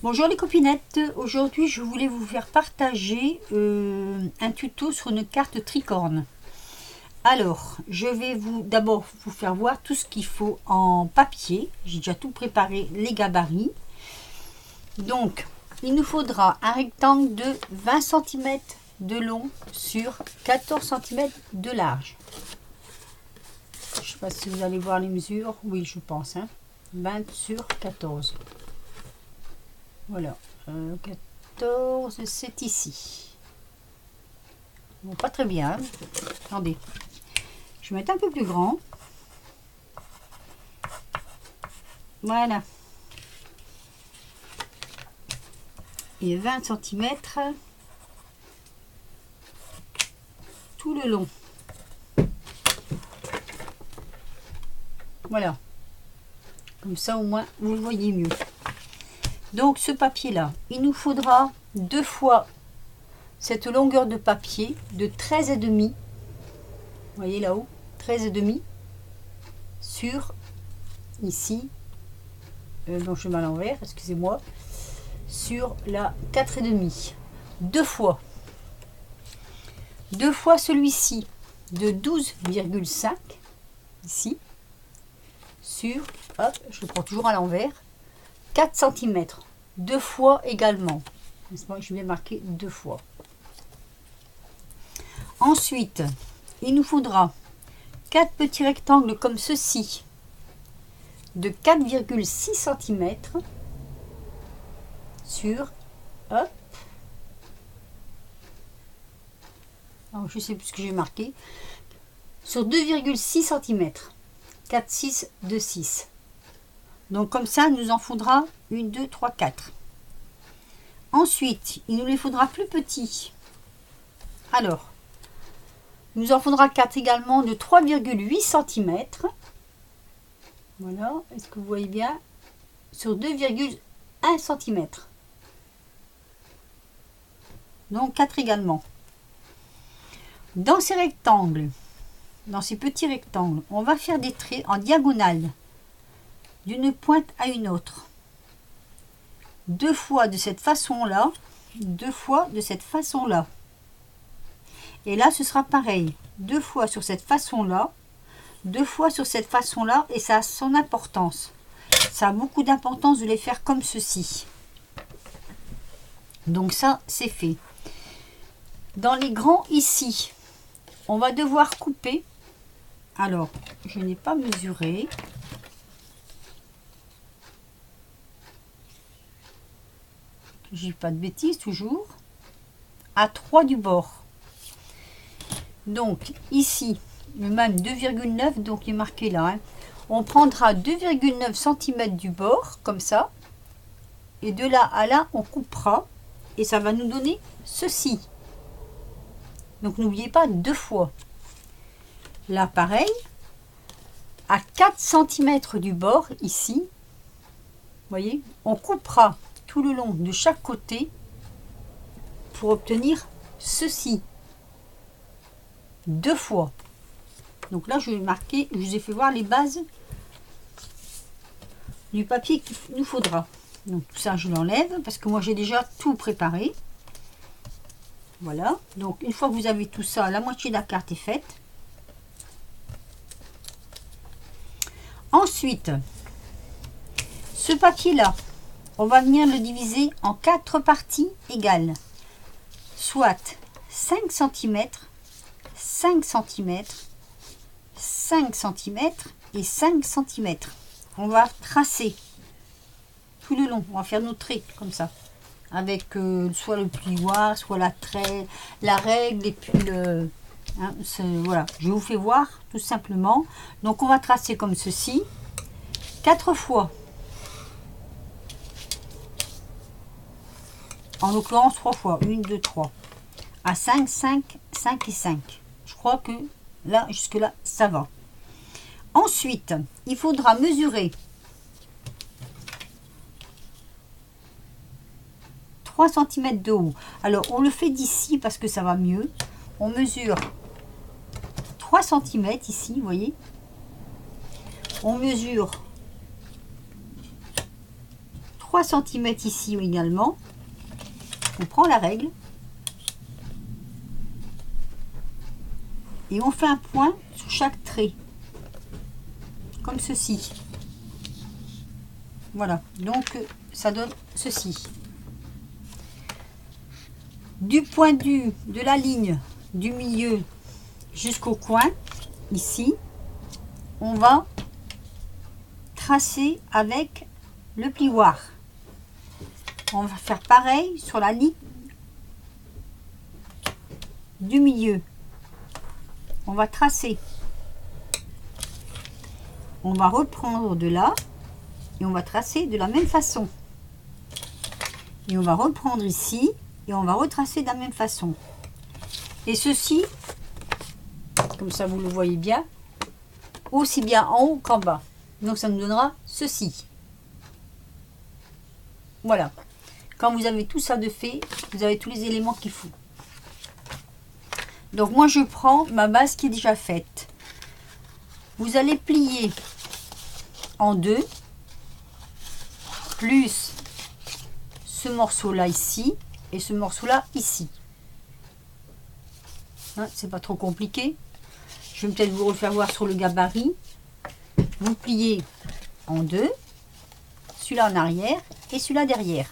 Bonjour les copinettes, aujourd'hui je voulais vous faire partager un tuto sur une carte tricorne. Alors, je vais d'abord vous faire voir tout ce qu'il faut en papier. J'ai déjà tout préparé, les gabarits. Donc, il nous faudra un rectangle de 20 cm de long sur 14 cm de large. Je ne sais pas si vous allez voir les mesures, oui je pense, 20 sur 14. Voilà, 14, c'est ici. Bon, pas très bien. Attendez, je vais mettre un peu plus grand. Voilà. Et 20 cm tout le long. Voilà. Comme ça, au moins, vous le voyez mieux. Donc ce papier là, il nous faudra 2 fois cette longueur de papier de 13,5. Vous voyez là-haut, 13,5 sur ici, donc je mets à l'envers, excusez-moi, sur la 4,5. 2 fois. 2 fois celui-ci de 12,5 ici sur, hop, je le prends toujours à l'envers, 4 cm, 2 fois également. Je vais marquer 2 fois. Ensuite, il nous faudra 4 petits rectangles comme ceci, de 4,6 cm sur, hop, alors je sais plus ce que j'ai marqué, sur 2,6 cm, 4, 6, 2, 6. Donc comme ça, il nous en faudra 1, 2, 3, 4. Ensuite, il nous les faudra plus petits. Alors, il nous en faudra 4 également de 3,8 cm. Voilà, est-ce que vous voyez bien? Sur 2,1 cm. Donc 4 également. Dans ces rectangles, dans ces petits rectangles, on va faire des traits en diagonale d'une pointe à une autre. 2 fois de cette façon-là, 2 fois de cette façon-là. Et là, ce sera pareil. 2 fois sur cette façon-là, 2 fois sur cette façon-là, et ça a son importance. Ça a beaucoup d'importance de les faire comme ceci. Donc ça, c'est fait. Dans les grands ici, on va devoir couper. Alors, je n'ai pas mesuré. Je dis pas de bêtises toujours. À 3 du bord. Donc ici, le même 2,9, donc il est marqué là. On prendra 2,9 cm du bord, comme ça. Et de là à là, on coupera. Et ça va nous donner ceci. Donc n'oubliez pas 2 fois. Là pareil, à 4 cm du bord, ici, vous voyez, on coupera tout le long de chaque côté pour obtenir ceci. 2 fois. Donc là, je vais marquer, je vous ai fait voir les bases du papier qu'il nous faudra. Donc tout ça, je l'enlève parce que moi, j'ai déjà tout préparé. Voilà. Donc une fois que vous avez tout ça, la moitié de la carte est faite. Ensuite, ce papier-là, on va venir le diviser en 4 parties égales. Soit 5 cm, 5 cm, 5 cm et 5 cm. On va tracer tout le long. On va faire nos traits comme ça. Avec soit le plioir, soit la règle et puis le... voilà, je vous fais voir tout simplement. Donc on va tracer comme ceci. 4 fois. En l'occurrence 3 fois. 1, 2, 3. À 5, 5, 5 et 5. Je crois que là, jusque là, ça va. Ensuite, il faudra mesurer 3 cm de haut. Alors, on le fait d'ici parce que ça va mieux. On mesure 3 cm ici, vous voyez. On mesure 3 cm ici également. On prend la règle et on fait un point sur chaque trait, comme ceci. Voilà, donc ça donne ceci. Du point de la ligne du milieu jusqu'au coin, ici, on va tracer avec le plioir. On va faire pareil sur la ligne du milieu. On va tracer. On va reprendre de là et on va tracer de la même façon. Et on va reprendre ici et on va retracer de la même façon. Et ceci, comme ça vous le voyez bien, aussi bien en haut qu'en bas. Donc ça nous donnera ceci. Voilà. Quand vous avez tout ça de fait, vous avez tous les éléments qu'il faut. Donc moi je prends ma base qui est déjà faite. Vous allez plier en deux, plus ce morceau là ici et ce morceau là ici. Hein, c'est pas trop compliqué. Je vais peut-être vous refaire voir sur le gabarit. Vous pliez en deux, celui-là en arrière et celui-là derrière.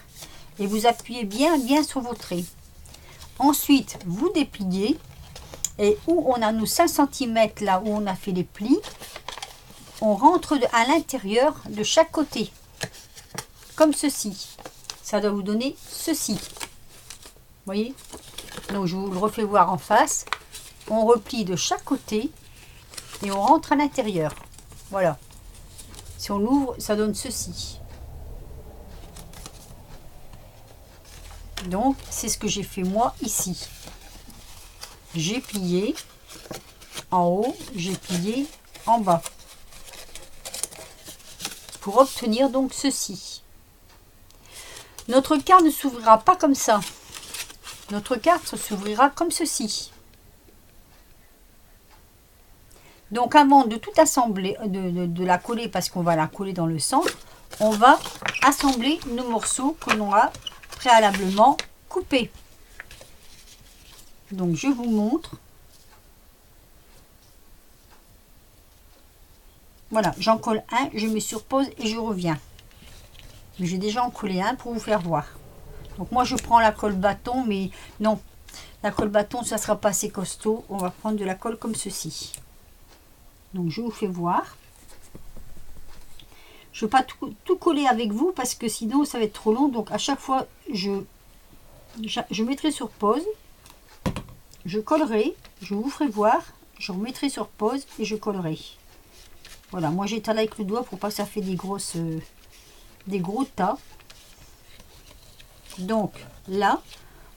Et vous appuyez bien sur vos traits. Ensuite, vous dépliez. Et où on a nos 5 cm là où on a fait les plis, on rentre à l'intérieur de chaque côté. Comme ceci. Ça doit vous donner ceci. Vous voyez? Donc je vous le refais voir en face. On replie de chaque côté et on rentre à l'intérieur. Voilà. Si on l'ouvre, ça donne ceci. Donc c'est ce que j'ai fait moi ici. J'ai plié en haut, j'ai plié en bas. Pour obtenir donc ceci. Notre carte ne s'ouvrira pas comme ça. Notre carte s'ouvrira comme ceci. Donc avant de tout assembler, de la coller, parce qu'on va la coller dans le centre, on va assembler nos morceaux que l'on a préalablement coupés. Donc je vous montre. Voilà, j'en colle un, je mets sur pause et je reviens. Mais j'ai déjà en collé un pour vous faire voir. Donc moi je prends la colle bâton, mais non, la colle bâton ça sera pas assez costaud. On va prendre de la colle comme ceci. Donc je vous fais voir. Je ne veux pas tout coller avec vous parce que sinon ça va être trop long. Donc à chaque fois je mettrai sur pause. Je collerai, je vous ferai voir, je remettrai sur pause et je collerai. Voilà, moi j'étale avec le doigt pour pas que ça fait des gros tas. Donc là,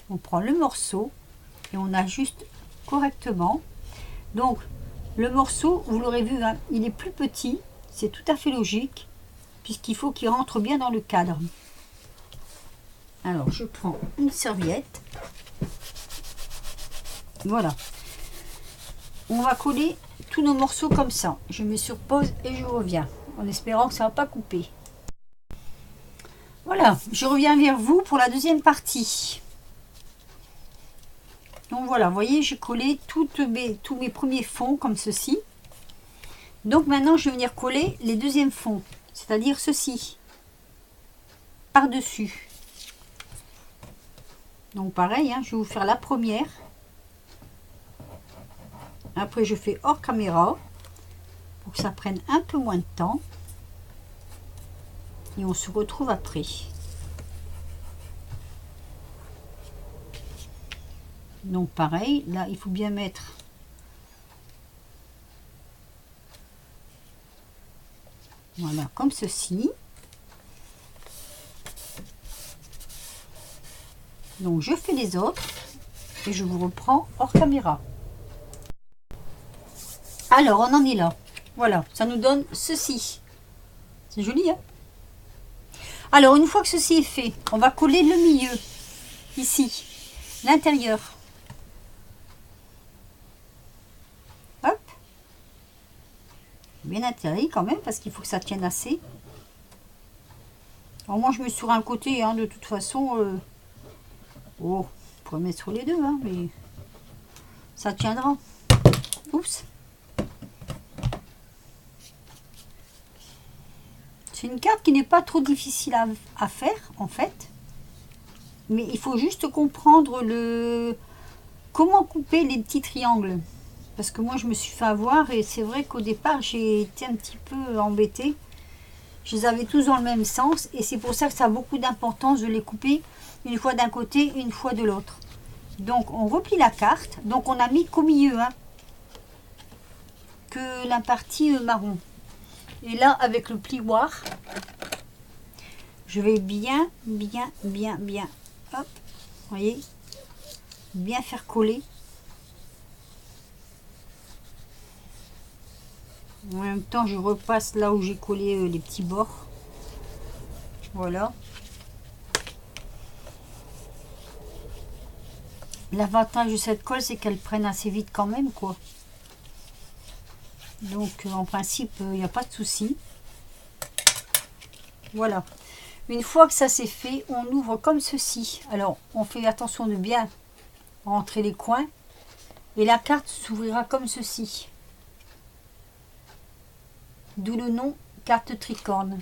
on prend le morceau et on ajuste correctement. Donc le morceau, vous l'aurez vu, hein, il est plus petit, c'est tout à fait logique puisqu'il faut qu'il rentre bien dans le cadre. Alors je prends une serviette. Voilà. On va coller tous nos morceaux comme ça. Je mets sur pause et je reviens. En espérant que ça ne va pas couper. Voilà. Je reviens vers vous pour la deuxième partie. Donc voilà. Vous voyez, j'ai collé tous mes premiers fonds comme ceci. Donc maintenant, je vais venir coller les deuxièmes fonds. C'est-à-dire ceci. Par-dessus. Donc pareil, hein, je vais vous faire la première. Après, je fais hors caméra pour que ça prenne un peu moins de temps. Et on se retrouve après. Donc pareil, là, il faut bien mettre voilà, comme ceci. Donc je fais les autres et je vous reprends hors caméra. Alors, on en est là. Voilà, ça nous donne ceci. C'est joli, hein? Alors, une fois que ceci est fait, on va coller le milieu. Ici, l'intérieur. Hop. Bien atterri quand même, parce qu'il faut que ça tienne assez. Alors moi je mets sur un côté, hein, de toute façon. Oh, on pourrait mettre sur les deux, hein, mais ça tiendra. Oups. C'est une carte qui n'est pas trop difficile à faire en fait. Mais il faut juste comprendre comment couper les petits triangles. Parce que moi je me suis fait avoir et c'est vrai qu'au départ j'ai été un petit peu embêtée. Je les avais tous dans le même sens et c'est pour ça que ça a beaucoup d'importance de les couper une fois d'un côté, une fois de l'autre. Donc on replie la carte. Donc on a mis qu'au milieu, hein, que la partie marron. Et là avec le plioir, je vais bien, hop, voyez, bien faire coller. En même temps, je repasse là où j'ai collé les petits bords. Voilà. L'avantage de cette colle, c'est qu'elle prenne assez vite quand même, quoi. Donc, en principe, il n'y a pas de souci. Voilà. Une fois que ça c'est fait, on ouvre comme ceci. Alors, on fait attention de bien rentrer les coins. Et la carte s'ouvrira comme ceci. D'où le nom carte tricorne.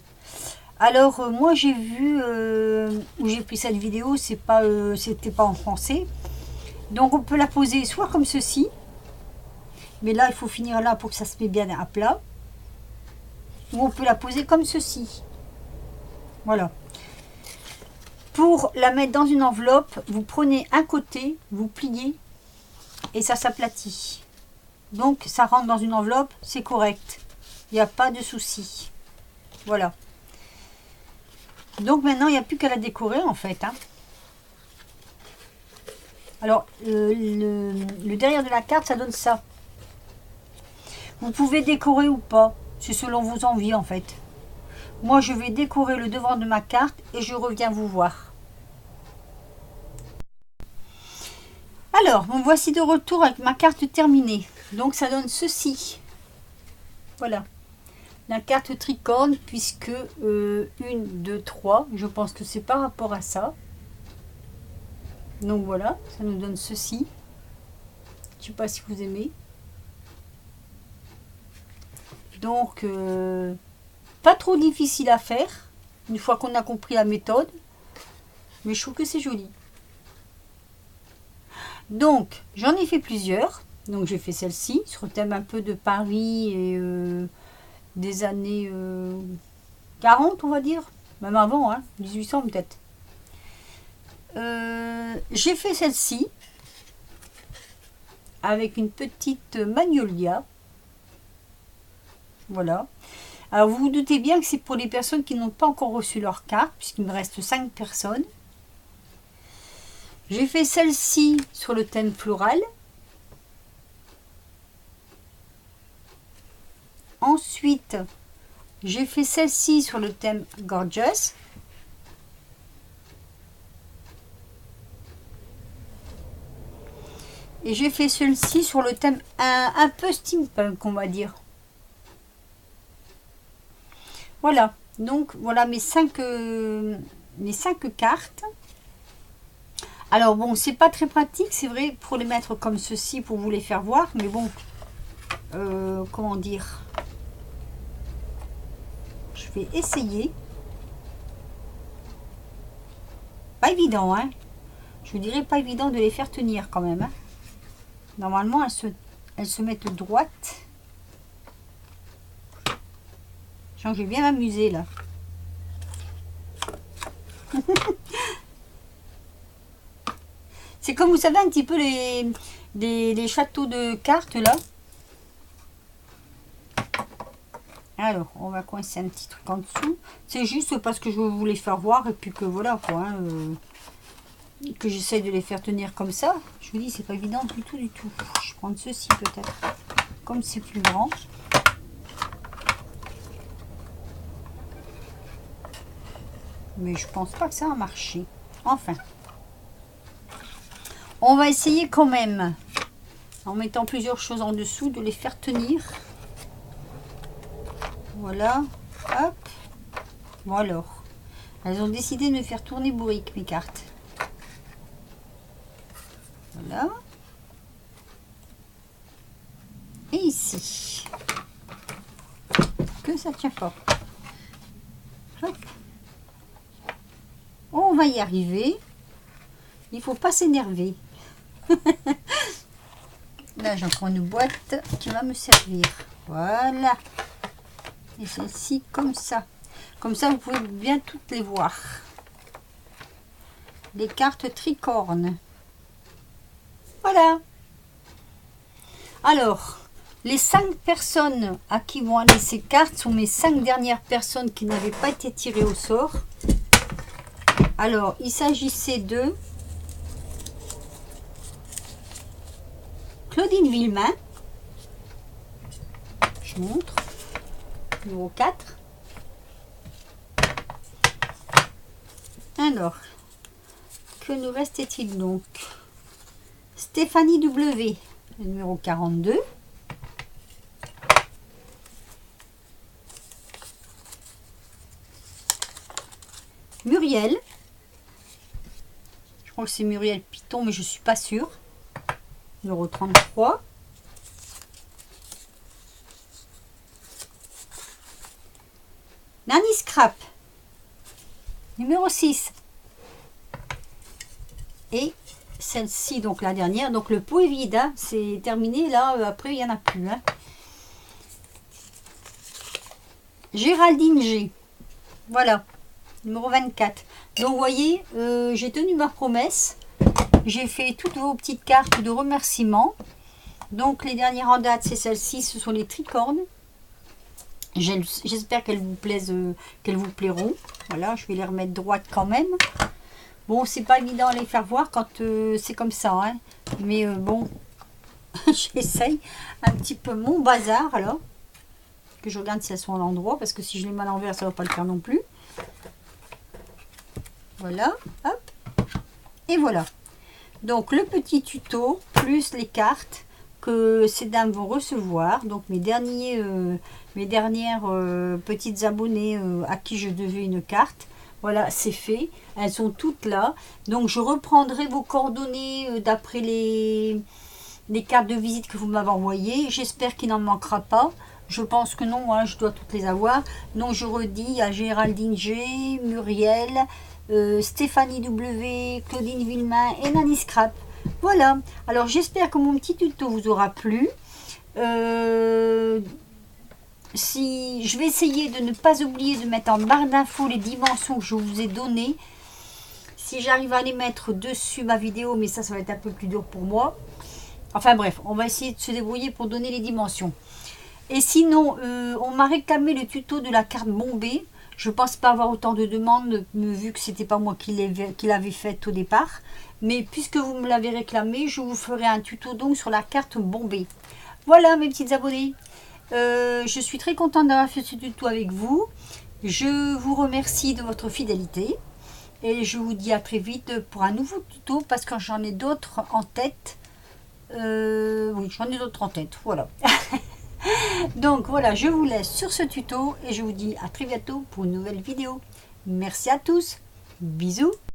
Alors moi j'ai vu où j'ai pris cette vidéo, c'était pas en français. Donc on peut la poser soit comme ceci, mais là il faut finir là pour que ça se mette bien à plat. Ou on peut la poser comme ceci. Voilà. Pour la mettre dans une enveloppe, vous prenez un côté, vous pliez et ça s'aplatit. Donc ça rentre dans une enveloppe, c'est correct. Il n'y a pas de souci. Voilà. Donc maintenant, il n'y a plus qu'à la décorer en fait. Hein. Alors, le derrière de la carte, ça donne ça. Vous pouvez décorer ou pas. C'est selon vos envies en fait. Moi, je vais décorer le devant de ma carte et je reviens vous voir. Alors, me voici de retour avec ma carte terminée. Donc, ça donne ceci. Voilà. La carte tricorne, puisque 1, 2, 3, je pense que c'est par rapport à ça. Donc voilà, ça nous donne ceci. Je ne sais pas si vous aimez. Donc, pas trop difficile à faire, une fois qu'on a compris la méthode. Mais je trouve que c'est joli. Donc, j'en ai fait plusieurs. Donc, j'ai fait celle-ci, sur le thème un peu de Paris et des années 40, on va dire. Même avant, hein, 1800 peut-être. J'ai fait celle-ci avec une petite magnolia. Voilà. Alors, vous vous doutez bien que c'est pour les personnes qui n'ont pas encore reçu leur carte, puisqu'il me reste 5 personnes. J'ai fait celle-ci sur le thème floral. Ensuite, j'ai fait celle-ci sur le thème gorgeous. Et j'ai fait celle-ci sur le thème un peu steampunk, on va dire. Voilà. Donc, voilà mes 5 cartes. Alors, bon, c'est pas très pratique, c'est vrai, pour les mettre comme ceci, pour vous les faire voir. Mais bon, comment dire, je vais essayer. Pas évident, hein. Je vous dirais pas évident de les faire tenir quand même. Hein. Normalement, elles se mettent droites. Je vais bien m'amuser là. C'est comme vous savez un petit peu les châteaux de cartes là. Alors, on va coincer un petit truc en dessous. C'est juste parce que je voulais faire voir et puis que voilà quoi. Hein, que j'essaye de les faire tenir comme ça. Je vous dis, c'est pas évident du tout, du tout. Je vais prendre ceci peut-être. Comme c'est plus grand. Mais je pense pas que ça a marché. Enfin. On va essayer quand même, en mettant plusieurs choses en dessous, de les faire tenir. Voilà. Hop. Bon alors. Elles ont décidé de me faire tourner bourrique, mes cartes. Voilà. Et ici. Que ça tient pas. Hop. On va y arriver. Il faut pas s'énerver. Là, j'en prends une boîte qui va me servir. Voilà. Et celle-ci comme ça. Comme ça, vous pouvez bien toutes les voir. Les cartes tricornes. Voilà. Alors, les 5 personnes à qui vont aller ces cartes sont mes 5 dernières personnes qui n'avaient pas été tirées au sort. Alors, il s'agissait de Claudine Villemain. Je montre. Numéro 4. Alors, que nous restait-il donc? Stéphanie W, le numéro 42. Muriel. Je crois que c'est Muriel Piton, mais je ne suis pas sûre. Numéro 33. Nanny Scrap. Numéro 6. Et celle-ci, donc la dernière. Donc le pot est vide, hein. C'est terminé. Là, après, il n'y en a plus. Hein. Géraldine G. Voilà. Numéro 24. Donc, vous voyez, j'ai tenu ma promesse. J'ai fait toutes vos petites cartes de remerciement. Donc, les dernières en date, c'est celle-ci. Ce sont les tricornes. J'espère qu'elles vous plaisent, qu'elles vous plairont. Voilà, je vais les remettre droites quand même. Bon, c'est pas évident à les faire voir quand c'est comme ça. Hein. Mais bon, j'essaye un petit peu mon bazar. Alors, que je regarde si elles sont à l'endroit. Parce que si je les mets à l'envers, ça va pas le faire non plus. Voilà, hop. Et voilà. Donc, le petit tuto, plus les cartes que ces dames vont recevoir. Donc, mes dernières petites abonnées à qui je devais une carte. Voilà, c'est fait. Elles sont toutes là. Donc, je reprendrai vos coordonnées d'après les cartes de visite que vous m'avez envoyées. J'espère qu'il n'en manquera pas. Je pense que non, hein, je dois toutes les avoir. Donc, je redis à Géraldine G, Muriel, Stéphanie W, Claudine Villemain et Nanny Scrap. Voilà. Alors, j'espère que mon petit tuto vous aura plu. Si je vais essayer de ne pas oublier de mettre en barre d'infos les dimensions que je vous ai données. Si j'arrive à les mettre dessus ma vidéo, mais ça va être un peu plus dur pour moi. Enfin bref, on va essayer de se débrouiller pour donner les dimensions. Et sinon, on m'a réclamé le tuto de la carte bombée. Je ne pense pas avoir autant de demandes, vu que c'était pas moi qui l'avais faite au départ. Mais puisque vous me l'avez réclamé, je vous ferai un tuto donc sur la carte bombée. Voilà mes petites abonnées. Je suis très contente d'avoir fait ce tuto avec vous. Je vous remercie de votre fidélité. Et je vous dis à très vite pour un nouveau tuto, parce que j'en ai d'autres en tête. Oui, j'en ai d'autres en tête. Voilà. Donc voilà, je vous laisse sur ce tuto et je vous dis à très bientôt pour une nouvelle vidéo. Merci à tous. Bisous.